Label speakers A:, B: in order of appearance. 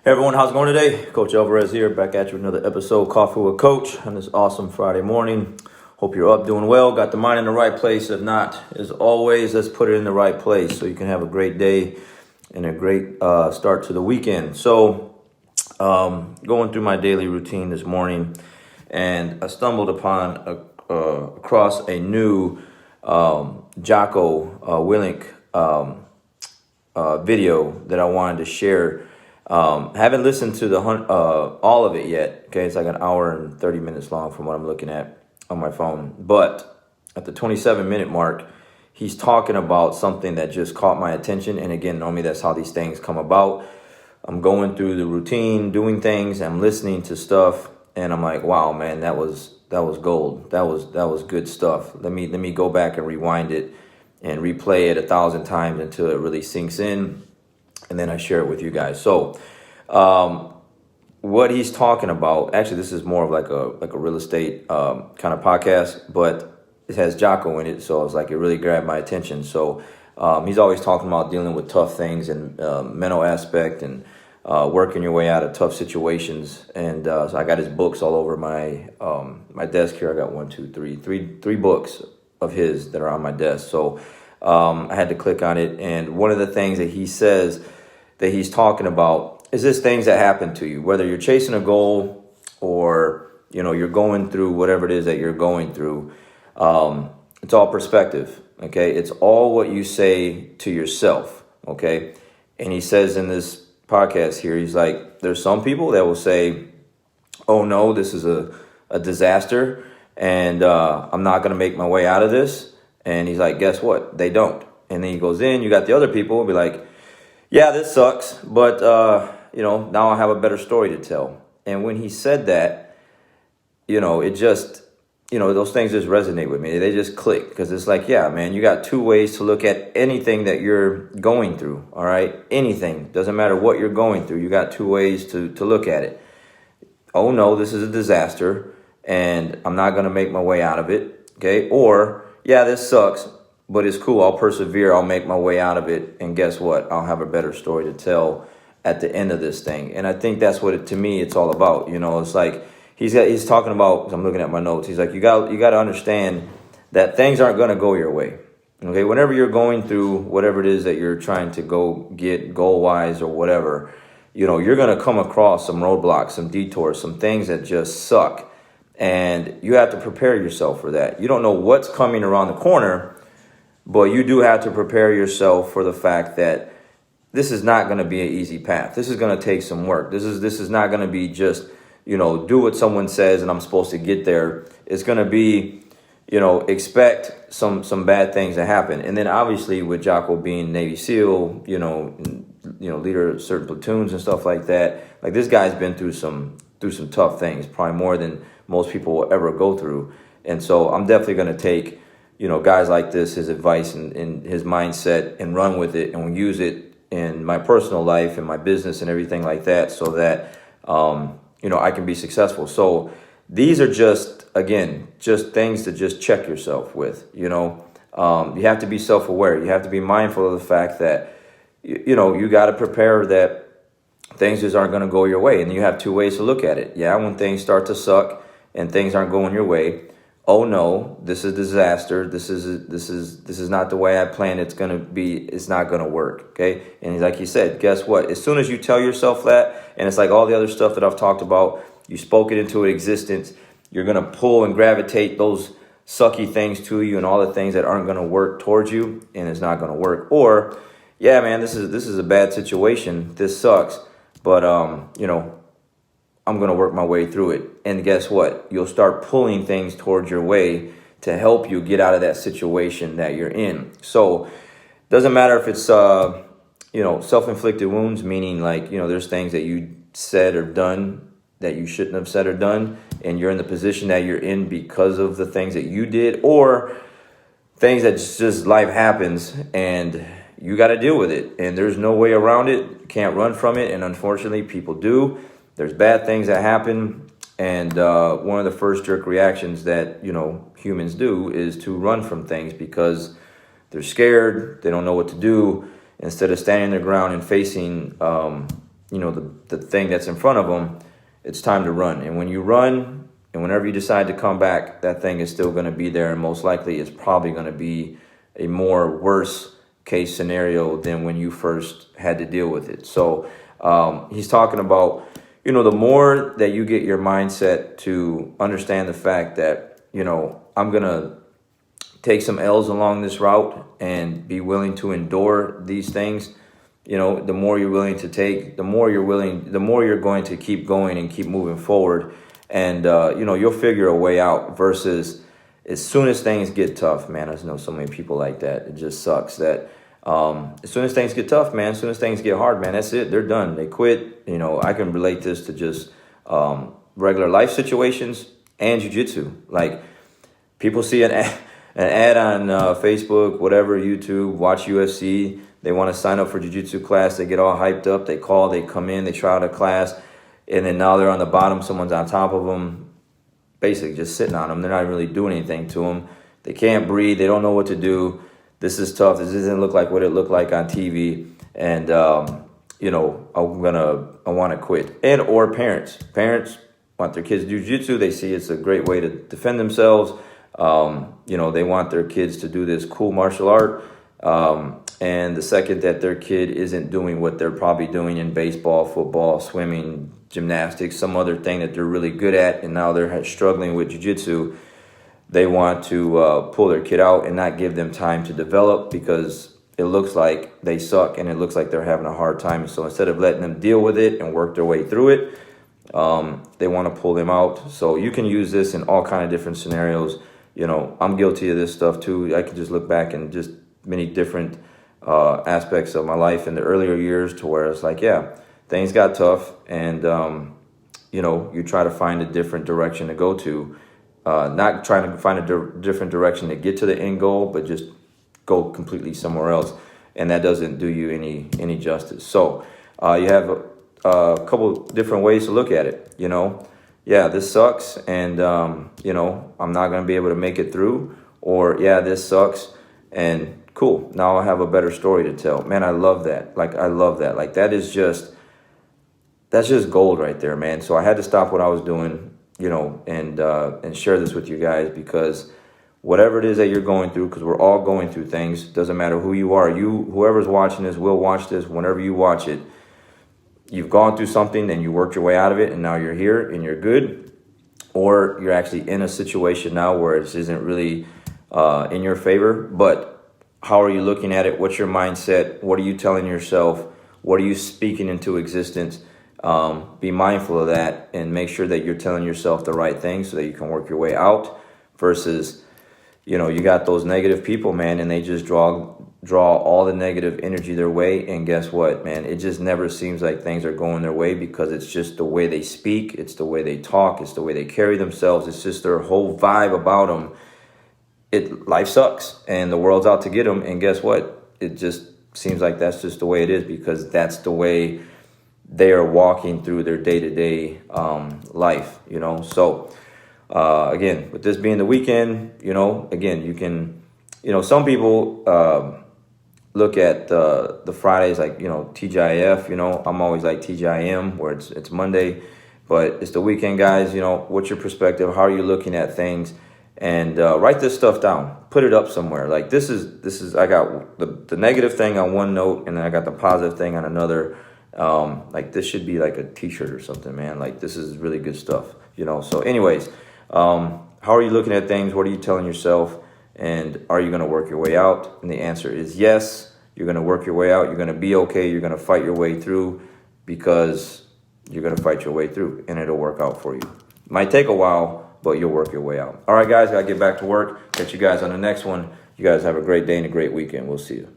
A: Hey everyone, how's it going today? Coach Alvarez here, back at you with another episode, Coffee with Coach, on this awesome Friday morning. Hope you're up, doing well, got the mind in the right place. If not, as always, let's put it in the right place so you can have a great day and a great start to the weekend. So, going through my daily routine this morning, and I stumbled upon across a new Jocko Willink video that I wanted to share. Haven't listened to the all of it yet. Okay, it's like an hour and 30 minutes long from what I'm looking at on my phone. But at the 27-minute mark, he's talking about something that just caught my attention. And again, normally that's how these things come about. I'm going through the routine, doing things, I'm listening to stuff, and I'm like, wow, man, that was gold. That was good stuff. Let me go back and rewind it and replay it 1,000 times until it really sinks in. And then I share it with you guys. So what he's talking about, actually, this is more of like a real estate kind of podcast, but it has Jocko in it. So I was like, it really grabbed my attention. So he's always talking about dealing with tough things and mental aspect and working your way out of tough situations. And so I got his books all over my my desk here. I got three books of his that are on my desk. So I had to click on it. And one of the things that he says that he's talking about is this things that happen to you, whether you're chasing a goal or, you're going through whatever it is that you're going through. It's all perspective. Okay. It's all what you say to yourself. Okay. And he says in this podcast here, he's like, there's some people that will say, oh no, this is a disaster and I'm not going to make my way out of this. And he's like, guess what? They don't. And then he goes in, you got the other people who'll be like, yeah, this sucks, but, now I have a better story to tell. And when he said that, it just, those things just resonate with me. They just click because it's like, yeah, man, you got two ways to look at anything that you're going through, all right? Anything. Doesn't matter what you're going through. You got two ways to look at it. Oh, no, this is a disaster, and I'm not going to make my way out of it, okay? Or, yeah, this sucks, but it's cool. I'll persevere. I'll make my way out of it. And guess what? I'll have a better story to tell at the end of this thing. And I think that's what, to me, it's all about. It's like he's talking about, I'm looking at my notes. He's like, you got to understand that things aren't going to go your way. Okay. Whenever you're going through whatever it is that you're trying to go get goal wise or whatever, you're going to come across some roadblocks, some detours, some things that just suck. And you have to prepare yourself for that. You don't know what's coming around the corner, but you do have to prepare yourself for the fact that this is not going to be an easy path. This is going to take some work. This is not going to be just, do what someone says and I'm supposed to get there. It's going to be, expect some bad things to happen. And then obviously with Jocko being Navy SEAL, leader of certain platoons and stuff like that, like this guy's been through some tough things, probably more than most people will ever go through. And so I'm definitely going to take, guys like this, his advice and his mindset and run with it and use it in my personal life and my business and everything like that so that, I can be successful. So these are just things to just check yourself with, you have to be self-aware. You have to be mindful of the fact that, you got to prepare that things just aren't going to go your way. And you have two ways to look at it. Yeah. When things start to suck and things aren't going your way, oh no, this is a disaster. This is not the way I planned it's going to be. It's not going to work. Okay. And like he said, guess what? As soon as you tell yourself that, and it's like all the other stuff that I've talked about, you spoke it into existence, you're going to pull and gravitate those sucky things to you and all the things that aren't going to work towards you, and it's not going to work. Or, yeah, man, this is a bad situation. This sucks. But, I'm going to work my way through it. And guess what? You'll start pulling things towards your way to help you get out of that situation that you're in. So doesn't matter if it's, self-inflicted wounds, meaning like, there's things that you said or done that you shouldn't have said or done, and you're in the position that you're in because of the things that you did, or things that just life happens and you got to deal with it. And there's no way around it. You can't run from it. And unfortunately, people do. There's bad things that happen, and one of the first jerk reactions that, humans do is to run from things because they're scared, they don't know what to do, instead of standing their ground and facing the thing that's in front of them, it's time to run. And when you run, and whenever you decide to come back, that thing is still going to be there, and most likely it's probably going to be a more worse case scenario than when you first had to deal with it. So he's talking about, the more that you get your mindset to understand the fact that, I'm going to take some L's along this route and be willing to endure these things. The more you're willing to take, the more you're going to keep going and keep moving forward. And, you'll figure a way out versus as soon as things get tough, man. I know so many people like that. It just sucks that as soon as things get tough, man, as soon as things get hard, man, that's it. They're done. They quit. I can relate this to just regular life situations and jiu-jitsu. Like people see an ad on Facebook, whatever, YouTube, watch UFC. They want to sign up for jiu-jitsu class. They get all hyped up. They call, they come in, they try out a class. And then now they're on the bottom. Someone's on top of them, basically just sitting on them. They're not really doing anything to them. They can't breathe. They don't know what to do. This is tough. This doesn't look like what it looked like on TV. And, I want to quit. And or parents want their kids to do jiu-jitsu. They see it's a great way to defend themselves. They want their kids to do this cool martial art. And the second that their kid isn't doing what they're probably doing in baseball, football, swimming, gymnastics, some other thing that they're really good at, and now they're struggling with jiu-jitsu, they want to pull their kid out and not give them time to develop because it looks like they suck and it looks like they're having a hard time. So instead of letting them deal with it and work their way through it, they want to pull them out. So you can use this in all kind of different scenarios. I'm guilty of this stuff too. I can just look back and just many different aspects of my life in the earlier years to where it's like, yeah, things got tough, and you try to find a different direction to go to, not trying to find a different direction to get to the end goal, but just go completely somewhere else, and that doesn't do you any justice. So you have a couple different ways to look at it. Yeah, this sucks, and I'm not going to be able to make it through, or yeah, this sucks, and cool, now I have a better story to tell. Man, I love that. I love that. That's just gold right there, man. So I had to stop what I was doing, and share this with you guys, because whatever it is that you're going through, because we're all going through things, doesn't matter who you are. Whoever's watching this will watch this. Whenever you watch it, you've gone through something and you worked your way out of it, and now you're here and you're good, or you're actually in a situation now where it isn't really in your favor. But how are you looking at it? What's your mindset? What are you telling yourself? What are you speaking into existence? Be mindful of that and make sure that you're telling yourself the right thing so that you can work your way out, versus, you got those negative people, man, and they just draw all the negative energy their way. And guess what, man? It just never seems like things are going their way, because it's just the way they speak. It's the way they talk. It's the way they carry themselves. It's just their whole vibe about them. Life sucks and the world's out to get them. And guess what? It just seems like that's just the way it is, because that's the way they are walking through their day-to-day life, So, again, with this being the weekend, again, you can, some people look at the Fridays like, TGIF, I'm always like TGIM, where it's Monday, but it's the weekend, guys. What's your perspective? How are you looking at things? And write this stuff down. Put it up somewhere. Like this is I got the negative thing on one note, and then I got the positive thing on another. Like this should be like a t-shirt or something, man. Like this is really good stuff, So anyways, how are you looking at things? What are you telling yourself? And are you going to work your way out? And the answer is yes. You're going to work your way out. You're going to be okay. You're going to fight your way through, because you're going to fight your way through, and it'll work out for you. Might take a while, but you'll work your way out. All right, guys, got to get back to work. Catch you guys on the next one. You guys have a great day and a great weekend. We'll see you.